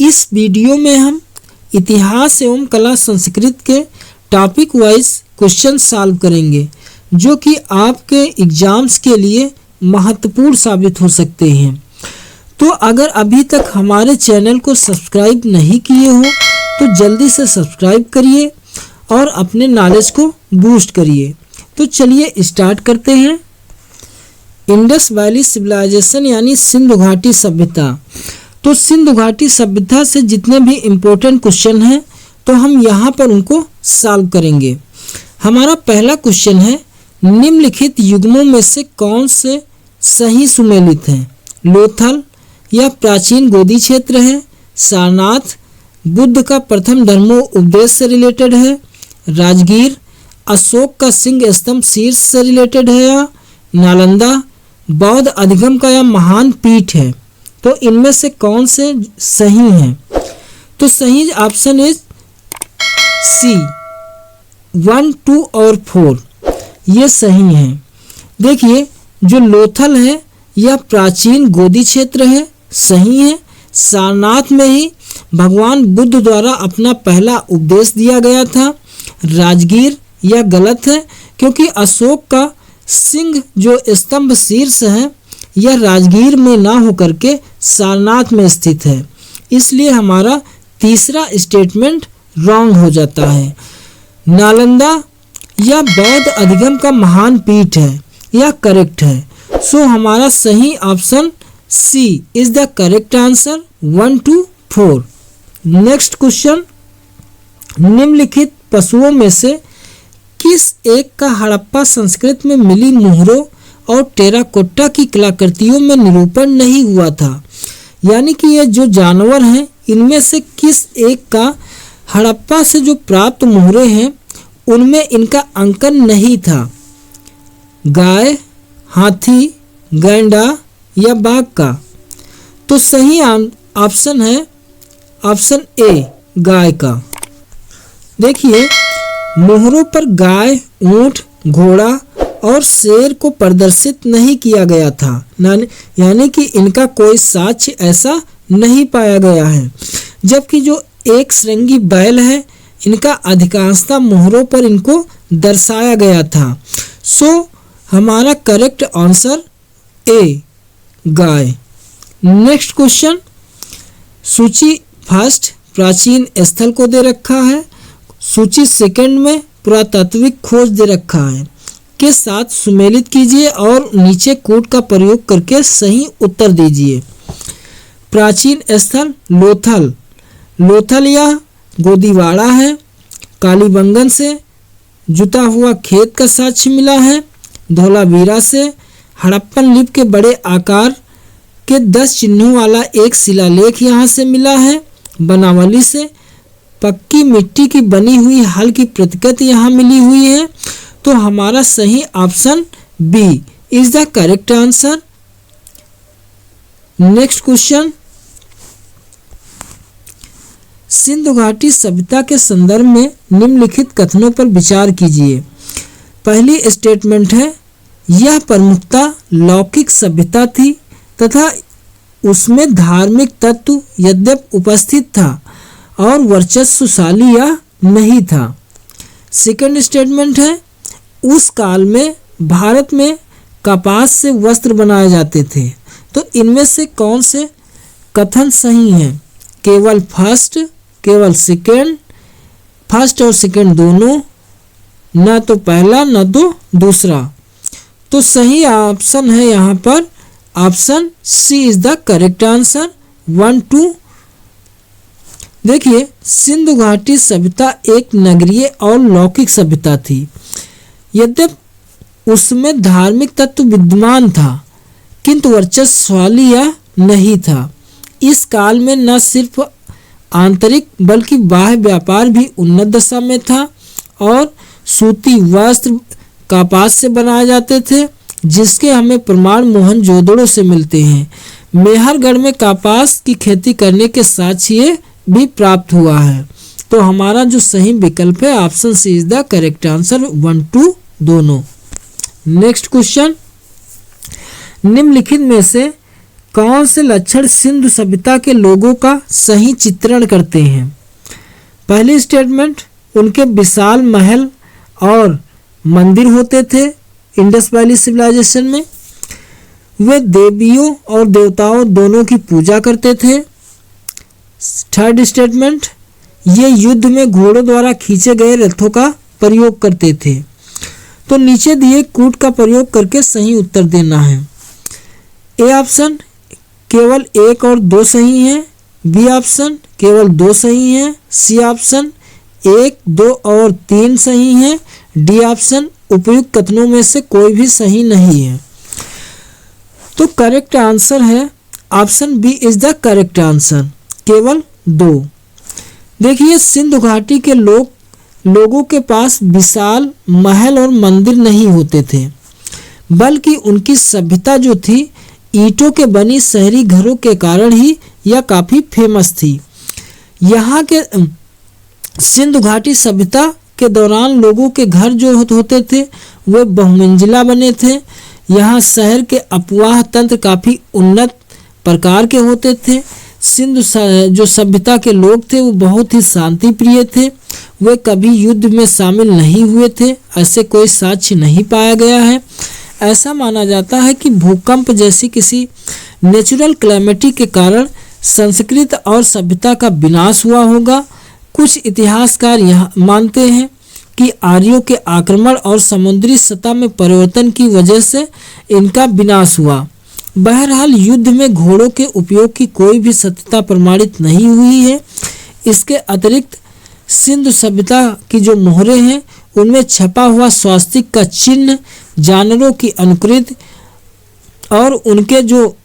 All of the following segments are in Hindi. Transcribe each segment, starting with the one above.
इस वीडियो में हम इतिहास एवं कला संस्कृत के टॉपिक वाइज क्वेश्चन सॉल्व करेंगे जो कि आपके एग्जाम्स के लिए महत्वपूर्ण साबित हो सकते हैं। तो अगर अभी तक हमारे चैनल को सब्सक्राइब नहीं किए हो तो जल्दी से सब्सक्राइब करिए और अपने नॉलेज को बूस्ट करिए। तो चलिए स्टार्ट करते हैं। इंडस वैली सिविलाइजेशन यानी सिंधु घाटी सभ्यता। तो सिंधु घाटी सभ्यता से जितने भी इम्पोर्टेंट क्वेश्चन हैं तो हम यहाँ पर उनको सॉल्व करेंगे। हमारा पहला क्वेश्चन है, निम्नलिखित युग्मों में से कौन से सही सुमेलित हैं? लोथल या प्राचीन गोदी क्षेत्र है, सारनाथ बुद्ध का प्रथम धर्मोपदेश से रिलेटेड है, राजगीर अशोक का सिंह स्तंभ शीर्ष से रिलेटेड है, या नालंदा बौद्ध अधिगम का या महान पीठ है। तो इनमें से कौन से सही हैं? तो सही ऑप्शन इज सी 1, 2 और 4 ये सही हैं। देखिए जो लोथल है यह प्राचीन गोदी क्षेत्र है, सही है। सारनाथ में ही भगवान बुद्ध द्वारा अपना पहला उपदेश दिया गया था। राजगीर यह गलत है क्योंकि अशोक का सिंह जो स्तंभ शीर्ष है यह राजगीर में ना होकर के सारनाथ में स्थित है, इसलिए हमारा तीसरा स्टेटमेंट रॉन्ग हो जाता है। नालंदा यह बौद्ध अधिगम का महान पीठ है, यह करेक्ट है। सो हमारा सही option C is the correct answer 1 to 4। Next question, निम्नलिखित पशुओं में से किस एक का हड़प्पा संस्कृत में मिली मुहरों और टेराकोट्टा की कलाकृतियों में निरूपण नहीं हुआ था? यानी कि ये जो जानवर हैं इनमें से किस एक का हड़प्पा से जो प्राप्त मुहरें हैं उनमें इनका अंकन नहीं था? गाय, हाथी, गैंडा या बाघ का? तो सही ऑप्शन है ऑप्शन ए गाय का। देखिए मोहरों पर गाय, ऊंट, घोड़ा और शेर को प्रदर्शित नहीं किया गया था, यानी कि इनका कोई साक्ष्य ऐसा नहीं पाया गया है। जबकि जो एक श्रृंगी बैल है इनका अधिकांशतः मोहरों पर इनको दर्शाया गया था। सो हमारा correct answer A guy. Next question, सूची फर्स्ट प्राचीन स्थल को दे रखा है, सूची सेकंड में पुरातात्विक खोज दे रखा है के साथ सुमेलित कीजिए और नीचे कोड का प्रयोग करके सही उत्तर दीजिए। प्राचीन स्थल लोथल, लोथल या गोदीवाड़ा है। कालीबंगन से जुता हुआ खेत का साक्ष्य मिला है। धोलावीरा से हड़प्पन लिपि के बड़े आकार के 10 चिन्हों वाला एक शिलालेख यहाँ से मिला है। बनावली से पक्की मिट्टी की बनी हुई हल की प्रतिकृति यहाँ मिली हुई है। तो हमारा सही option B is the correct answer. Next question, Sindhu घाटी सभ्यता के संदर्भ में निम्नलिखित कथनों पर विचार कीजिए। पहली स्टेटमेंट है, यह प्रमुखता लौकिक सभ्यता थी तथा उसमें धार्मिक तत्व यद्यपि उपस्थित था और वर्चस्वशाली या नहीं था। सेकंड स्टेटमेंट है, उस काल में भारत में कपास से वस्त्र बनाए जाते थे। तो इनमें से कौन से कथन सही हैं? केवल फर्स्ट, केवल सेकंड, फर्स्ट और सेकंड दोनों, न तो पहला न तो दूसरा। तो सही ऑप्शन है यहाँ पर option C is the correct answer 1, 2। देखिए सिंधु घाटी सभ्यता एक नगरीय और लौकिक सभ्यता थी। यद्यपि उसमें धार्मिक तत्व विद्यमान था किंतु वर्चस्वशाली या नहीं था। इस काल में न सिर्फ आंतरिक बल्कि बाह्य व्यापार भी उन्नत दशा में था और सूती वस्त्र कपास से बनाए जाते थे, जिसके हमें प्रमाण मोहनजोदड़ो से मिलते हैं। मेहरगढ़ में कपास की खेती करने के साक्ष्य भी प्राप्त हुआ है। तो हमारा जो सही विकल्प है option C is the correct answer 1, 2 दोनों। नेक्स्ट क्वेश्चन, निम्नलिखित में से कौन से लक्षण सिंधु सभ्यता के लोगों का सही चित्रण करते हैं? पहली स्टेटमेंट, उनके विशाल महल और मंदिर होते थे इंडस वैली सिविलाइजेशन में। वे देवियों और देवताओं दोनों की पूजा करते थे। थर्ड स्टेटमेंट, ये युद्ध में घोड़ों द्वारा खींचे गए रथों का प्रयोग करते थे। तो नीचे दिए कूट का प्रयोग करके सही उत्तर देना है। ए ऑप्शन केवल 1 और 2 सही है, बी ऑप्शन केवल 2 सही है, सी ऑप्शन 1, 2 और 3 सही है, डी ऑप्शन उपयुक्त कथनों में से कोई भी सही नहीं है। तो करेक्ट आंसर है option B is the correct answer, केवल 2। देखिए, सिंधु घाटी के लोगों के पास विशाल महल और मंदिर नहीं होते थे, बल्कि उनकी सभ्यता जो थी ईंटों के बनी शहरी घरों के कारण ही यह काफ़ी फेमस थी। यहाँ के सिंधु घाटी सभ्यता के दौरान लोगों के घर जो होते थे वे बहुमंजिला बने थे। यहाँ शहर के अपवाह तंत्र काफ़ी उन्नत प्रकार के होते थे। सिंधु जो सभ्यता के लोग थे वो बहुत ही शांति प्रिय थे। वे कभी युद्ध में शामिल नहीं हुए थे, ऐसे कोई साक्ष्य नहीं पाया गया है। ऐसा माना जाता है कि भूकंप जैसी किसी नेचुरल क्लैमिटी के कारण संस्कृत और सभ्यता का विनाश हुआ होगा। कुछ इतिहासकार यह मानते हैं कि आर्यों के आक्रमण और समुद्री सतह में परिवर्तन की वजह से इनका विनाश हुआ। बहरहाल युद्ध में घोड़ों के उपयोग की कोई भी सत्यता प्रमाणित नहीं हुई है। इसके अतिरिक्त सिंधु सभ्यता की जो मोहरें हैं उनमें छपा हुआ स्वास्तिक का चिन्ह जानवरों की अनुकृति और उनके जो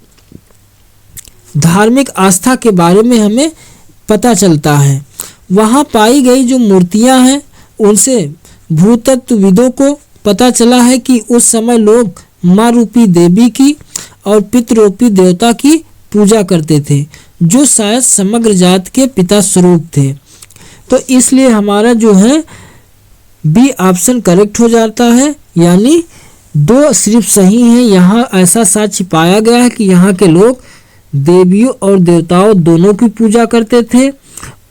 धार्मिक आस्था के बारे में हमें पता चलता है। वहाँ पाई गई जो मूर्तियाँ हैं उनसे भूतत्वविदों को पता चला है कि उस समय लोग माँ रूपी देवी की और पितृरूपी देवता की पूजा करते थे, जो शायद समग्र जात के पिता स्वरूप थे। तो इसलिए हमारा जो है बी ऑप्शन करेक्ट हो जाता है, यानी 2 सिर्फ सही हैं। यहाँ ऐसा साक्ष्य पाया गया है कि यहाँ के लोग देवियों और देवताओं दोनों की पूजा करते थे।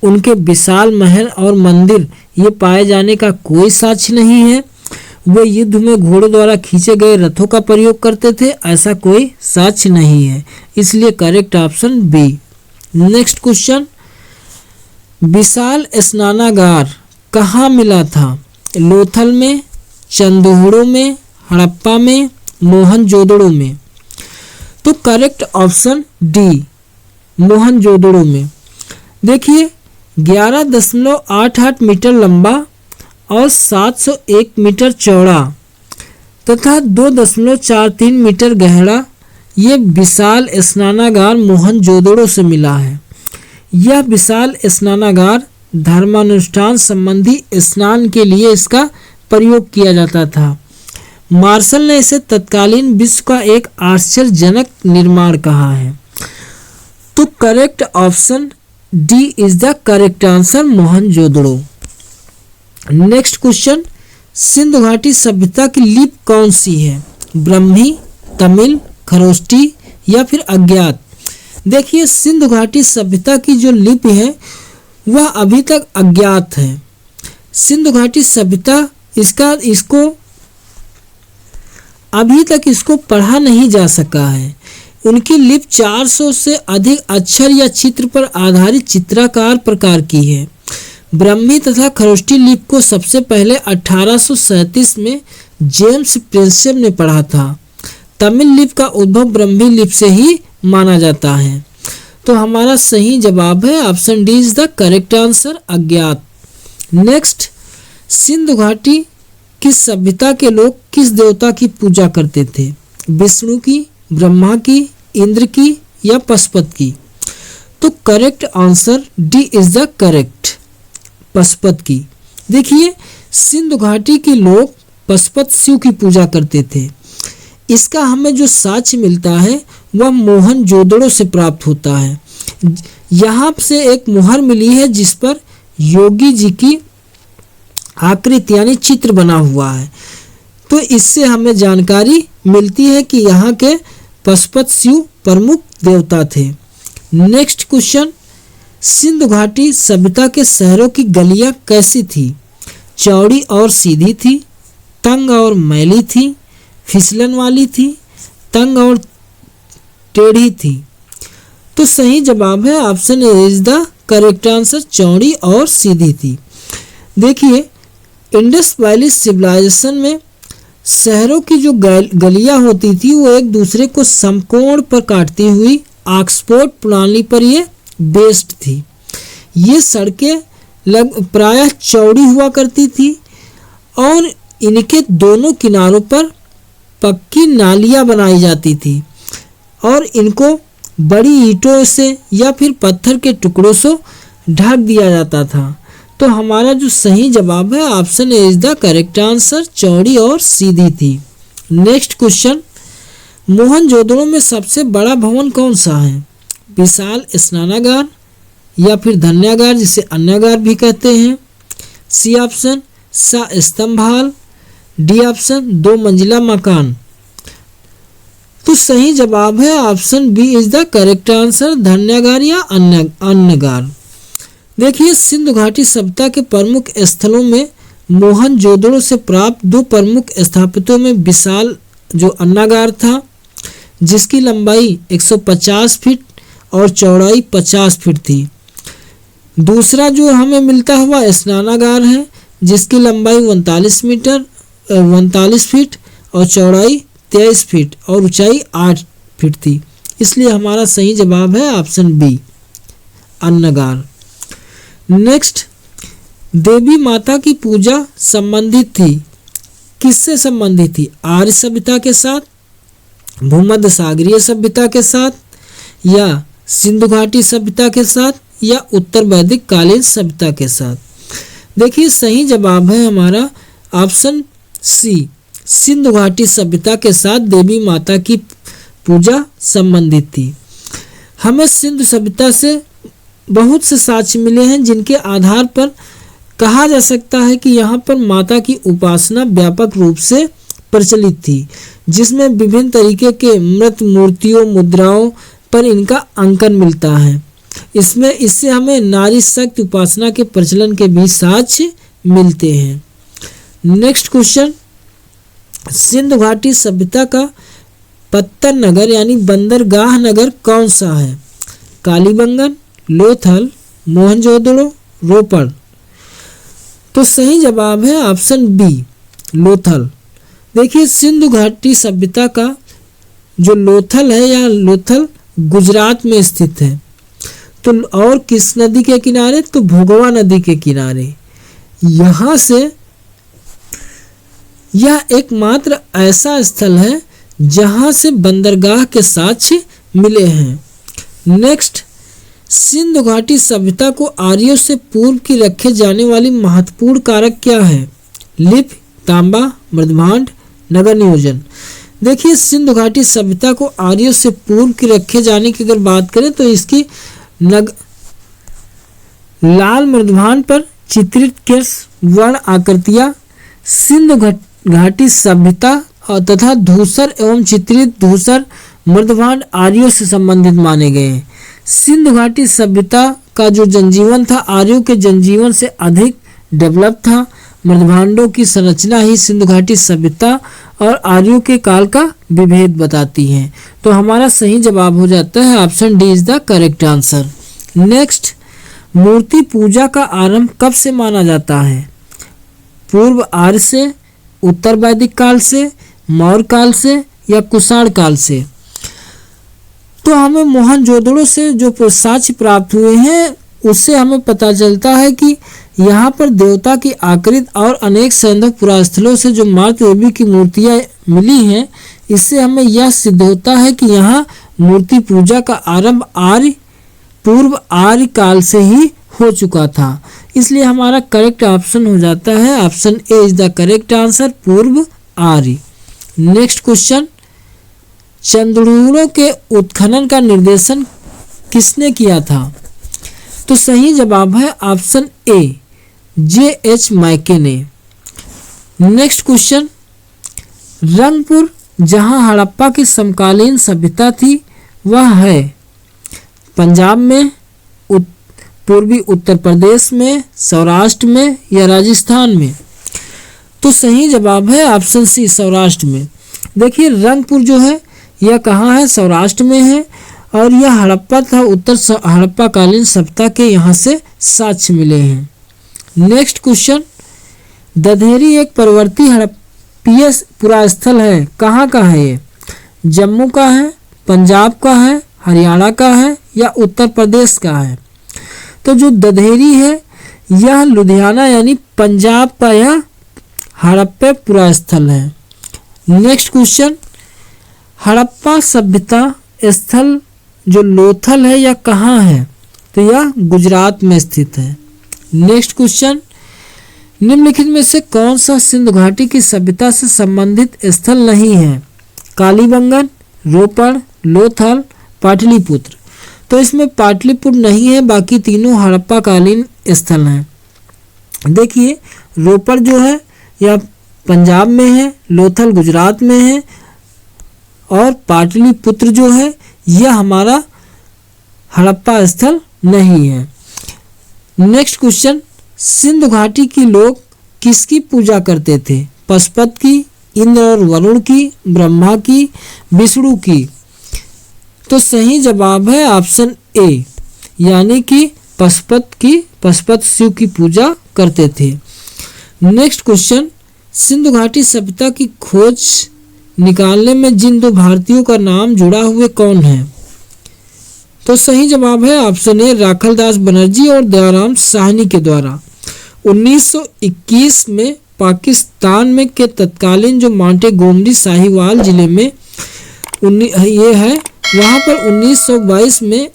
उनके विशाल महल और मंदिर ये पाए जाने का कोई साक्ष्य नहीं है। वे युद्ध में घोड़ों द्वारा खींचे गए रथों का प्रयोग करते थे, ऐसा कोई साक्ष्य नहीं है। इसलिए correct option B. Next question, विशाल स्नानागार कहाँ मिला था? लोथल में, चंदोहड़ो में, हड़प्पा में, मोहनजोदड़ो में। तो करेक्ट ऑप्शन डी, मोहनजोदड़ो में। देखिए, 11.88 मीटर लंबा और 701 मीटर चौड़ा तथा 2.43 मीटर गहरा ये विशाल स्नानागार मोहनजोदड़ो से मिला है। यह विशाल स्नानागार धर्मानुष्ठान संबंधी स्नान के लिए इसका प्रयोग किया जाता था। मार्शल ने इसे तत्कालीन विश्व का एक आश्चर्यजनक निर्माण कहा है। तो correct option D is the correct answer, Mohenjodaro. Next question, Sindhu घाटी सभ्यता की लिपि कौन सी है? ब्रह्मी, तमिल, खरोष्टी या फिर अज्ञात? देखिए, सिंधु घाटी सभ्यता की जो लिपि है वह अभी तक अज्ञात है। सिंधु घाटी सभ्यता इसको अभी तक इसको पढ़ा नहीं जा सका है। उनकी लिपि 400 से अधिक अक्षर या चित्र पर आधारित चित्राकार प्रकार की है। ब्रह्मी तथा खरोष्टी लिपि को सबसे पहले 1837 में जेम्स प्रिंसेप ने पढ़ा था। तमिल लिपि का उद्भव ब्रह्मी लिपि से ही माना जाता है। तो हमारा सही जवाब है option D is the correct answer, अज्ञात। नेक्स्ट, सिंधु घाटी की सभ्यता के लोग किस देवता की पूजा करते थे? विष्णु की, ब्रह्मा की, इंद्र की या पशुपति की? तो correct answer D is the correct, Pashupati की। देखिए, सिंधु घाटी के लोग पशुपति शिव की पूजा करते थे। इसका हमें जो साक्ष्य मिलता है वह मोहनजोदड़ो से प्राप्त होता है। यहाँ से एक मुहर मिली है जिस पर योगी जी की आकृति यानी चित्र बना हुआ है। तो इससे हमें जानकारी मिलती है कि यहाँ के पशुपति शिव प्रमुख देवता थे। नेक्स्ट क्वेश्चन, सिंधु घाटी सभ्यता के शहरों की गलियां कैसी थी? चौड़ी और सीधी थी, तंग और मैली थी, फिसलन वाली थी, तंग और टेढ़ी थी। तो सही जवाब है option A is the correct answer, चौड़ी और सीधी थी। देखिए, इंडस वैली सिविलाइजेशन में शहरों की जो गलियां होती थी वो एक दूसरे को समकोण पर काटती हुई ऑक्सफोर्ड प्रणाली पर ये बेस्ड थी। ये सड़कें प्रायः चौड़ी हुआ करती थी और इनके दोनों किनारों पर पक्की नालियां बनाई जाती थी और इनको बड़ी ईंटों से या फिर पत्थर के टुकड़ों से ढक दिया जाता था। तो हमारा जो सही जवाब है option A is the correct answer, चौड़ी और सीधी थी। नेक्स्ट क्वेश्चन, मोहनजोदड़ो में सबसे बड़ा भवन कौन सा है? विशाल स्नानागार या फिर धन्यागार जिसे अन्नागार भी कहते हैं, सी ऑप्शन स्तंभ हाल, डी ऑप्शन 2 मंजिला मकान। तो सही जवाब है option B is the correct answer, धन्यागार या अन्नगार। देखिए, सिंधु घाटी सभ्यता के प्रमुख स्थलों में मोहनजोदड़ो से प्राप्त 2 प्रमुख स्थापत्यों में विशाल जो अन्नागार था जिसकी लंबाई 150 फीट और चौड़ाई 50 फीट थी। दूसरा जो हमें मिलता हुआ स्नानागार है जिसकी लंबाई 39 फीट और चौड़ाई 23 फीट और ऊंचाई 8 फीट थी। इसलिए हमारा सही जवाब है ऑप्शन बी, अन्नगार। नेक्स्ट, देवी माता की पूजा संबंधित थी, किससे संबंधित थी? आर्य सभ्यता के साथ, भूमध्य सागरीय सभ्यता के साथ, या सिंधु घाटी सभ्यता के साथ, या उत्तर वैदिक कालीन सभ्यता के साथ। देखिए, सही जवाब है हमारा ऑप्शन सी, सिंधु घाटी सभ्यता के साथ देवी माता की पूजा संबंधित थी। हमें सिंधु सभ्यता से बहुत से साक्ष्य मिले हैं जिनके आधार पर कहा जा सकता है कि यहाँ पर माता की उपासना व्यापक रूप से प्रचलित थी, जिसमें विभिन्न तरीके के मृत मूर्तियों मुद्राओं पर इनका अंकन मिलता है। इससे हमें नारी शक्ति उपासना के प्रचलन के भी साक्ष्य मिलते हैं। नेक्स्ट क्वेश्चन, सिंधु घाटी सभ्यता का पत्तन नगर यानी बंदरगाह नगर कौन सा है? कालीबंगन, लोथल, मोहनजोदड़ो, रोपड़। तो सही जवाब है ऑप्शन बी, लोथल। देखिए, सिंधु घाटी सभ्यता का जो लोथल है या लोथल गुजरात में स्थित है। तो और किस नदी के किनारे? तो भोगवा नदी के किनारे। यहाँ से यह एकमात्र ऐसा स्थल है जहाँ से बंदरगाह के साक्ष्य मिले हैं। नेक्स्ट, सिंधु घाटी सभ्यता को आर्यों से पूर्व की रखे जाने वाली महत्वपूर्ण कारक क्या है? लिपि, तांबा, मृदभांड, नगर नियोजन। देखिए, सिंधु घाटी सभ्यता को आर्यों से पूर्व की रखे जाने की अगर बात करें तो इसकी लाल मृदभांड पर चित्रित केश वर्ण आकृतियां सिंधु घाटी सभ्यता तथा धूसर एवं चित्रित धूसर मृदभांड आर्यों से संबंधित माने गए हैं। सिंधु घाटी सभ्यता का जो जनजीवन था आर्यों के जनजीवन से अधिक डेवलप था। मृदभांडों की संरचना ही सिंधु घाटी सभ्यता और आर्यों के काल का विभेद बताती है। तो हमारा सही जवाब हो जाता है option D is the correct answer. Next, मूर्ति पूजा का आरंभ कब से माना जाता है? पूर्व आर्य से, उत्तर वैदिक काल से, मौर्य काल से, या कुषाण काल से? तो हमें मोहनजोदड़ो से जो साक्ष्य प्राप्त हुए हैं उससे हमें पता चलता है कि यहाँ पर देवता की आकृति और अनेक संदर्भ पुरास्थलों से जो मातृ देवी की मूर्तियाँ मिली हैं, इससे हमें यह सिद्ध होता है कि यहाँ मूर्ति पूजा का आरंभ पूर्व आर्य काल से ही हो चुका था। इसलिए हमारा करेक्ट ऑप्शन हो जाता है option A is the correct answer, पूर्व आर्य। नेक्स्ट क्वेश्चन, चंद्रहूरों के उत्खनन का निर्देशन किसने किया था? तो सही जवाब है ऑप्शन ए, जे.एच. माइके ने। नेक्स्ट क्वेश्चन, रंगपुर जहां हड़प्पा की समकालीन सभ्यता थी वह है पंजाब में, पूर्वी उत्तर प्रदेश में, सौराष्ट्र में या राजस्थान में। तो सही जवाब है ऑप्शन सी, सौराष्ट्र में। देखिए रंगपुर जो है यह कहाँ है, सौराष्ट्र में है, और यह हड़प्पा था, उत्तर हड़प्पा कालीन सभ्यता के यहाँ से साक्ष्य मिले हैं। नेक्स्ट क्वेश्चन, दधेरी एक परवर्ती हड़प्पीय पुरास्थल है, कहाँ का है ये? जम्मू का है, पंजाब का है, हरियाणा का है या उत्तर प्रदेश का है? तो जो दधेरी है यह लुधियाना यानी पंजाब का यह हड़प्पा पुरास्थल है। नेक्स्ट क्वेश्चन, हड़प्पा सभ्यता स्थल जो लोथल है यह कहाँ है? तो यह गुजरात में स्थित है। नेक्स्ट क्वेश्चन, निम्नलिखित में से कौन सा सिंधु घाटी की सभ्यता से संबंधित स्थल नहीं है? कालीबंगन, रोपड़, लोथल, पाटलिपुत्र। तो इसमें पाटलिपुत्र नहीं है, बाकी तीनों हड़प्पा कालीन स्थल हैं। देखिए रोपड़ जो है यह पंजाब में है, लोथल गुजरात में है और पाटलिपुत्र जो है यह हमारा हड़प्पा स्थल नहीं है। नेक्स्ट क्वेश्चन, सिंधु घाटी के लोग किसकी पूजा करते थे? पशुपति की, इंद्र और वरुण की, ब्रह्मा की, विष्णु की। तो सही जवाब है ऑप्शन ए, यानी कि पशुपति शिव की पूजा करते थे। नेक्स्ट क्वेश्चन, सिंधु घाटी सभ्यता की खोज निकालने में जिन दो भारतीयों का नाम जुड़ा हुए कौन है? तो सही जवाब है ऑप्शन ए, राखलदास बनर्जी और दयाराम साहनी के द्वारा। 1921 में पाकिस्तान में के तत्कालीन जो मांटे गोमरी साहिवाल जिले में ये है, वहाँ पर 1922 में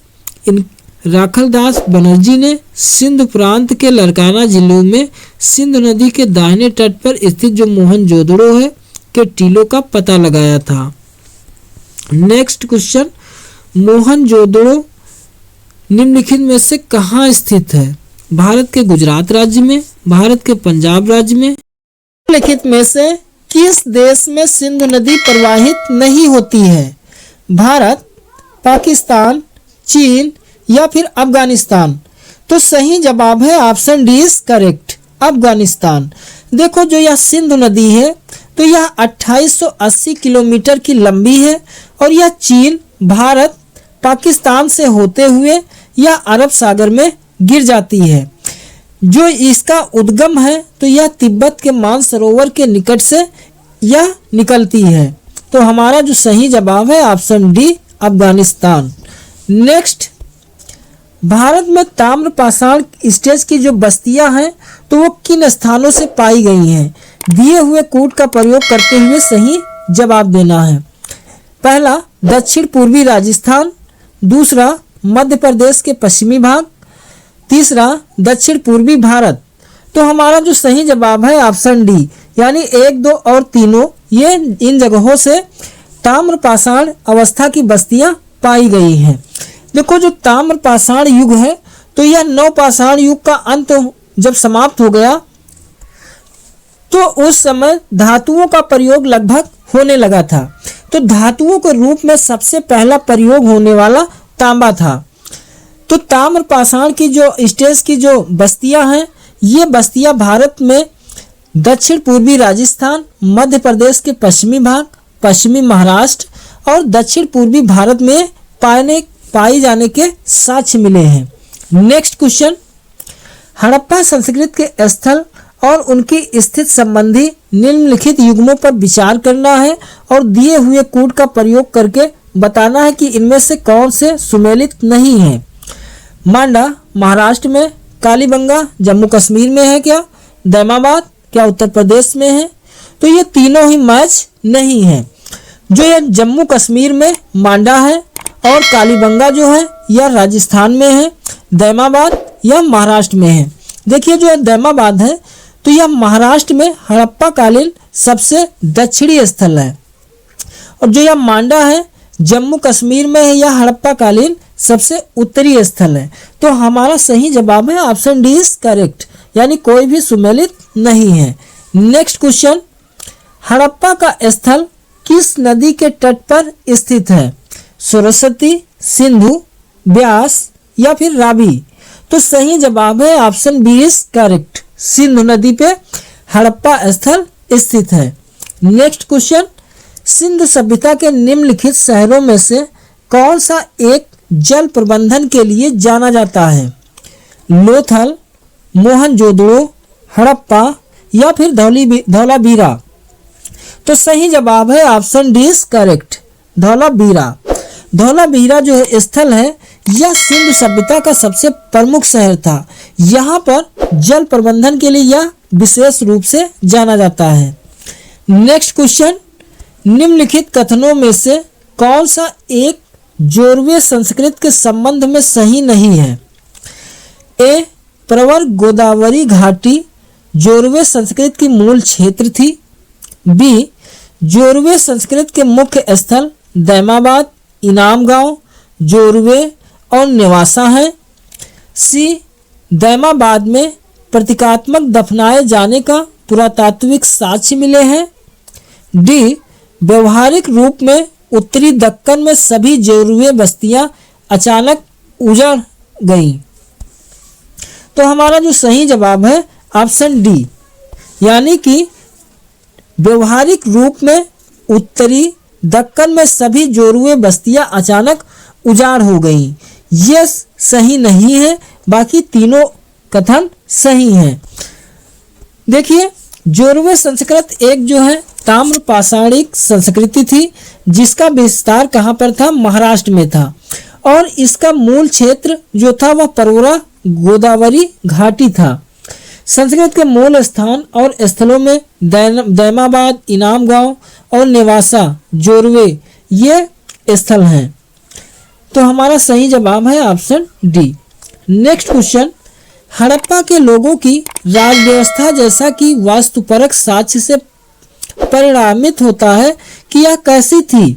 इन राखलदास बनर्जी ने सिंध प्रांत के लड़काना जिलों में सिंधु नदी के दाहिने तट पर स्थित जो मोहनजोदड़ो है के टीलों का पता लगाया था। नेक्स्ट क्वेश्चन, मोहनजोदड़ो निम्नलिखित में से कहाँ स्थित है? भारत के गुजरात राज्य में, भारत के पंजाब राज्य में। निम्नलिखित में से किस देश में सिंधु नदी प्रवाहित नहीं होती है? भारत, पाकिस्तान, चीन या फिर अफगानिस्तान। तो सही जवाब है option D is correct, Afghanistan. देखो जो यह सिंधु नदी है तो यह 2880 किलोमीटर की लंबी है और यह चीन, भारत, पाकिस्तान से होते हुए यह अरब सागर में गिर जाती है। जो इसका उद्गम है तो यह तिब्बत के मानसरोवर के निकट से यह निकलती है। तो हमारा जो सही जवाब है option D, Afghanistan. Next, Bharat में ताम्रपाषाण स्टेज की जो बस्तियां हैं तो वो किन स्थानों से पाई गई हैं? दिए हुए कोड का प्रयोग करते हुए सही जवाब देना है। पहला, दक्षिण पूर्वी राजस्थान, दूसरा मध्य प्रदेश के पश्चिमी भाग, तीसरा दक्षिण पूर्वी भारत। तो हमारा जो सही जवाब है ऑप्शन डी, यानी 1, 2 और तीनों ये इन जगहों से ताम्रपाषाण अवस्था की बस्तियां पाई गई हैं। देखो जो ताम्रपाषाण युग है तो यह नवपाषाण युग का अंत जब समाप्त हो गया तो उस समय धातुओं का प्रयोग लगभग होने लगा था। तो धातुओं के रूप में सबसे पहला प्रयोग होने वाला तांबा था। तो ताम्रपाषाण की जो स्टेज की जो बस्तियां हैं ये बस्तियां भारत में दक्षिण पूर्वी राजस्थान, मध्य प्रदेश के पश्चिमी भाग, पश्चिमी महाराष्ट्र और दक्षिण पूर्वी भारत में पाए जाने के साक्ष्य मिले हैं। नेक्स्ट क्वेश्चन, हड़प्पा संस्कृति के स्थल और उनकी स्थिति संबंधी निम्नलिखित युग्मों पर विचार करना है और दिए हुए कोड का प्रयोग करके बताना है कि इनमें से कौन से सुमेलित नहीं है। मांडा महाराष्ट्र में, कालीबंगा जम्मू कश्मीर में है क्या, दैमाबाद क्या उत्तर प्रदेश में है? तो ये तीनों ही मैच नहीं है। जो यह जम्मू कश्मीर में मांडा है और कालीबंगा जो है यह राजस्थान में है, दैमाबाद यह महाराष्ट्र में है। देखिए जो दैमाबाद है तो यह महाराष्ट्र में हड़प्पा कालीन सबसे दक्षिणी स्थल है और जो यह मांडा है जम्मू कश्मीर में है, यह हड़प्पा कालीन सबसे उत्तरी स्थल है। तो हमारा सही जवाब है ऑप्शन डी इज करेक्ट, यानी कोई भी सुमेलित नहीं है। नेक्स्ट क्वेश्चन, हड़प्पा का स्थल किस नदी के तट पर स्थित है? सरस्वती, सिंधु, ब्यास या फिर रावी। तो सही जवाब है option B is correct. Sindhu नदी पे हड़प्पा स्थल स्थित है। नेक्स्ट क्वेश्चन, सिंधु सभ्यता के निम्नलिखित शहरों में से कौन सा एक जल प्रबंधन के लिए जाना जाता है? लोथल, मोहनजोदड़ो, हड़प्पा या फिर धौलावीरा। तो सही जवाब है option D is correct, Dholavira. Dholavira जो स्थल है यह सिंधु सभ्यता का सबसे प्रमुख शहर था। यहाँ पर जल प्रबंधन के लिए यह विशेष रूप से जाना जाता है। नेक्स्ट क्वेश्चन, निम्नलिखित कथनों में से कौन सा एक जोरवे संस्कृत के संबंध में सही नहीं है? ए, प्रवर गोदावरी घाटी जोरवे संस्कृत की मूल क्षेत्र थी। बी, जोरवे संस्कृत के मुख्य स्थल दैमाबाद, इनाम गांव, जोरवे और नेवासा है। सी, दैमाबाद में प्रतीकात्मक दफनाए जाने का पुरातात्विक साक्ष्य मिले हैं। डी, व्यवहारिक रूप में उत्तरी दक्कन में सभी जोरवे बस्तियां अचानक उजड़ गईं। तो हमारा जो सही जवाब है ऑप्शन डी, यानी कि व्यवहारिक रूप में उत्तरी दक्कन में सभी जोरवे बस्तियां अचानक उजाड़ हो गईं। ये सही नहीं है, बाकी तीनों कथन सही हैं। देखिए, जोरवे संस्कृत एक जो है ताम्र पाषाणिक संस्कृति थी जिसका विस्तार कहाँ पर था? महाराष्ट्र में था। और इसका मूल क्षेत्र जो था वह परवरा गोदावरी घाटी था। संस्कृत के मूल स्थान और स्थलों में दैमाबाद, इनाम गांव और नेवासा, जोरवे ये स्थल हैं। तो हमारा सही जवाब है option D. Next question, Harappa के लोगों की राज व्यवस्था जैसा कि वास्तुपरक साक्ष्य से परिणामित होता है कि यह कैसी थी?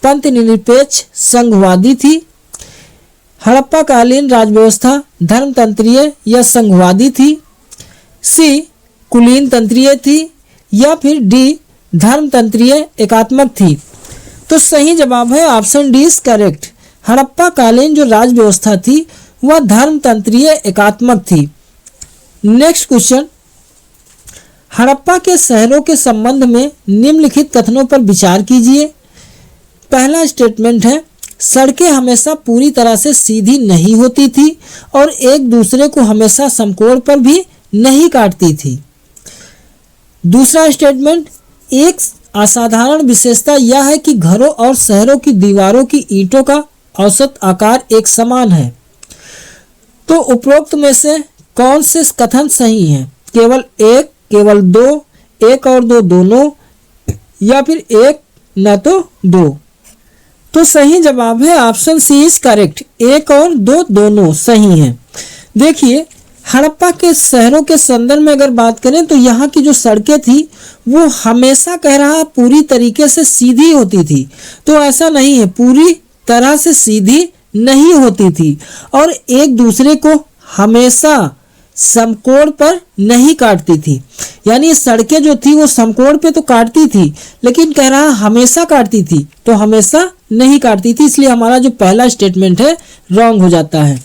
पंथ निरपेक्ष संघवादी थी। हड़प्पा कालीन राजव्यवस्था धर्मतंत्रीय या संघवादी थी। सी, कुलीन तंत्रीय थी या फिर डी, धर्मतंत्रीय एकात्मक थी। तो सही जवाब है option D is correct. Harappa कालीन जो राज व्यवस्था थी वह धर्मतंत्रीय एकात्मक थी। नेक्स्ट क्वेश्चन, हड़प्पा के शहरों के संबंध में निम्नलिखित कथनों पर विचार कीजिए। पहला स्टेटमेंट है, सड़कें हमेशा पूरी तरह से सीधी नहीं होती थी और एक दूसरे को हमेशा समकोण पर भी नहीं काटती थी। दूसरा स्टेटमेंट, एक असाधारण विशेषता यह है कि घरों और शहरों की दीवारों की ईंटों का औसत आकार एक समान है। तो उपरोक्त में से कौन से कथन सही हैं? केवल एक, केवल दो, एक और दो दोनों या फिर एक न तो दो। तो सही जवाब है ऑप्शन सी इज करेक्ट, एक और दो दोनों सही हैं। देखिए, हड़प्पा के शहरों के संदर्भ में अगर बात करें तो यहाँ की जो सड़कें थी वो हमेशा कह रहा पूरी तरीके से सीधी होती थी। तो ऐसा नहीं है, पूरी तरह से सीधी नहीं होती थी और एक दूसरे को हमेशा समकोण पर नहीं काटती थी। यानी सड़कें जो थी वो समकोण पे तो काटती थी, लेकिन कह रहा हमेशा काटती थी, तो हमेशा नहीं काटती थी। इसलिए हमारा जो पहला स्टेटमेंट है रॉन्ग हो जाता है।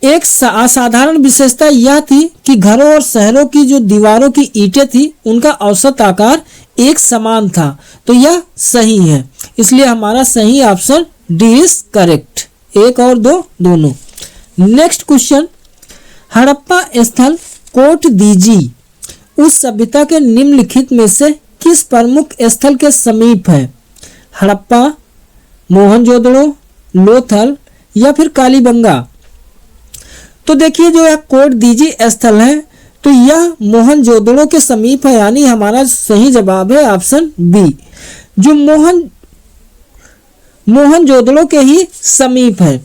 एक असाधारण विशेषता यह थी कि घरों और शहरों की जो दीवारों की ईंटें थी उनका औसत आकार एक समान था। तो यह सही है, इसलिए हमारा सही ऑप्शन डी इज करेक्ट, एक और दो दोनों। नेक्स्ट क्वेश्चन, हड़प्पा स्थल कोट दीजी उस सभ्यता के निम्नलिखित में से किस प्रमुख स्थल के समीप है? हड़प्पा, मोहनजोदड़ो, लोथल या फिर कालीबंगा। तो देखिए, जो यह कोट दीजी स्थल है तो यह मोहनजोदड़ो के समीप है, यानी हमारा सही जवाब है ऑप्शन बी, जो मोहनजोदड़ो के ही समीप है।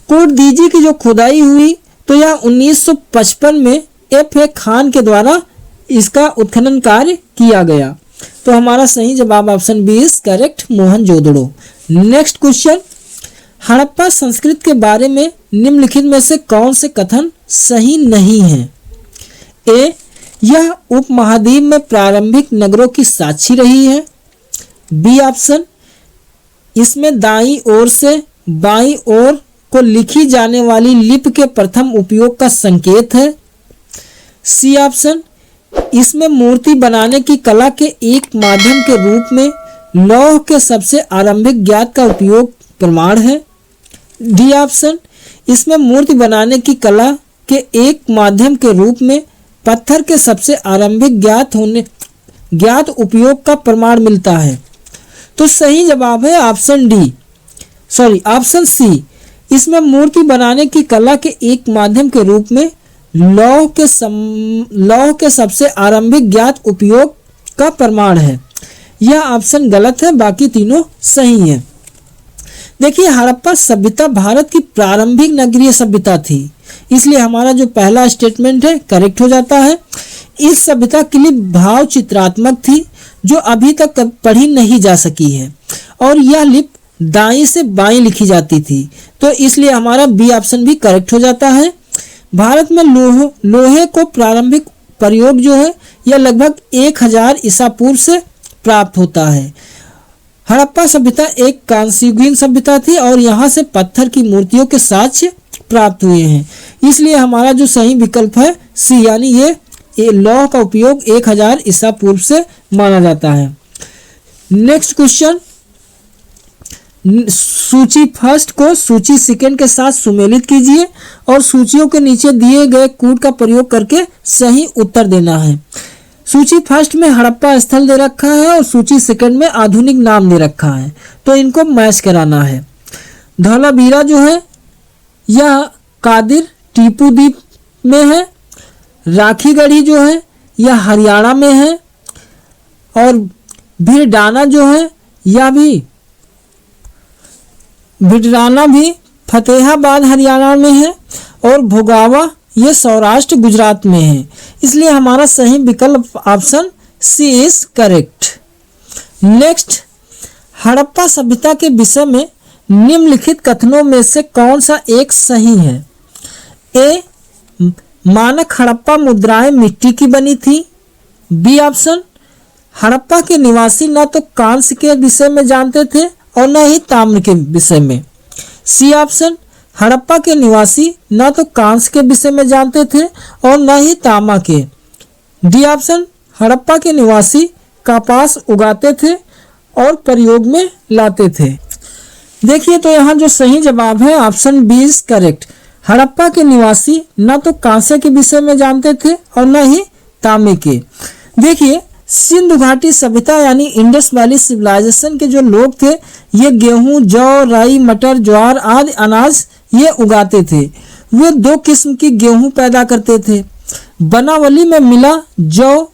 कोट दीजी की जो खुदाई हुई तो यह 1955 में एफ.ए. खान के द्वारा इसका उत्खनन कार्य किया गया। तो हमारा सही जवाब option B is correct, Mohenjodaro. Next question, Harappa संस्कृति के बारे में निम्नलिखित में से कौन से कथन सही नहीं हैं? ए, यह उपमहाद्वीप में प्रारंभिक नगरों की साक्षी रही है। बी ऑप्शन, इसमें दाईं ओर से बाईं ओर को लिखी जाने वाली लिपि के प्रथम उपयोग का संकेत है। सी ऑप्शन, इसमें मूर्ति बनाने की कला के एक माध्यम के रूप में लौह के सबसे आरंभिक ज्ञात का उपयोग प्रमाण है। डी ऑप्शन, इसमें मूर्ति बनाने की कला के एक माध्यम के रूप में पत्थर के सबसे आरंभिक ज्ञात उपयोग का प्रमाण मिलता है। तो सही जवाब है ऑप्शन सी, इसमें मूर्ति बनाने की कला के एक माध्यम के रूप में लौह के सबसे आरंभिक ज्ञात उपयोग का प्रमाण है। यह ऑप्शन गलत है, बाकी तीनों सही हैं। देखिए, हड़प्पा सभ्यता भारत की प्रारंभिक नगरीय सभ्यता थी, इसलिए हमारा जो पहला स्टेटमेंट है करेक्ट हो जाता है। इस सभ्यता की लिपि भाव चित्रात्मक थी जो अभी तक पढ़ी नहीं जा सकी है, और यह लिपि दाईं से बाईं लिखी जाती थी, तो इसलिए हमारा बी ऑप्शन भी करेक्ट हो जाता है। भारत में लोहे को प्रारंभिक प्रयोग जो है यह लगभग 1000 ईसा पूर्व से प्राप्त होता है। हड़प्पा सभ्यता एक कांस्ययुगीन सभ्यता थी और यहाँ से पत्थर की मूर्तियों के साक्ष्य प्राप्त हुए हैं, इसलिए हमारा जो सही विकल्प है सी, यानी ये लौह का उपयोग 1000 ईसा पूर्व से माना जाता है। नेक्स्ट क्वेश्चन, सूची फर्स्ट को सूची सेकंड के साथ सुमेलित कीजिए और सूचियों के नीचे दिए गए कोड का प्रयोग करके सही उत्तर देना है। सूची फर्स्ट में हड़प्पा स्थल दे रखा है और सूची सेकंड में आधुनिक नाम दे रखा है, तो इनको मैच कराना है। धौलावीरा जो है यह कादिर टीपू द्वीप में है। राखीगढ़ी जो है यह हरियाणा में है, और भिड़राना जो है यह भी फतेहाबाद हरियाणा में है, और भोगावा ये सौराष्ट्र गुजरात में है, इसलिए हमारा सही विकल्प option C is correct. Next, Harappa सभ्यता के विषय में निम्नलिखित कथनों में से कौन सा एक सही है? ए, मानक हड़प्पा मुद्राएं मिट्टी की बनी थी। बी ऑप्शन, हड़प्पा के निवासी न तो कांस्य के विषय में जानते थे और न ही ताम्र के विषय में। सी ऑप्शन, हड़प्पा के निवासी न तो कांस्य के विषय में जानते थे और न ही तांबा के। डी ऑप्शन, हड़प्पा के निवासी कपास उगाते थे और प्रयोग में लाते थे। देखिए, तो यहाँ जो सही जवाब है option B is correct. Harappa के निवासी न तो कांस्य के विषय में जानते थे और न ही तांबे के। देखिए, सिंधु घाटी सभ्यता यानी इंडस वैली सिविलाइजेशन के जो लोग थे ये गेहूं, जौ, राई, मटर, ज्वार आदि अनाज ये उगाते थे। वे 2 किस्म की गेहूं पैदा करते थे। बनावली में मिला जौ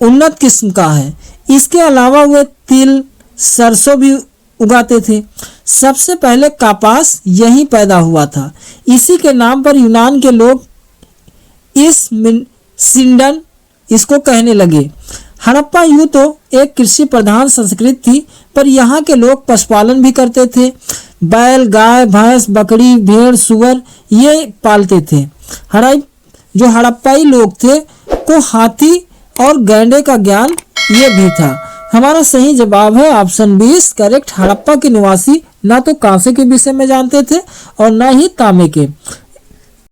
उन्नत किस्म का है। इसके अलावा वे तिल, सरसों भी उगाते थे। सबसे पहले कपास यहीं पैदा हुआ था। इसी के नाम पर यूनान के लोग सिंडन इसको कहने लगे। हड़प्पा यूं तो एक कृषि प्रधान संस्कृति थी, पर यहाँ के लोग पशुपालन भी करते थे। बैल, गाय, भैंस, बकरी, भेड़, सुअर ये पालते थे। जो हड़प्पाई लोग थे को हाथी और गैंडे का ज्ञान ये भी था। हमारा सही जवाब है option B is correct. Harappa के निवासी न तो कांसे के विषय में जानते थे और न ही तांबे के।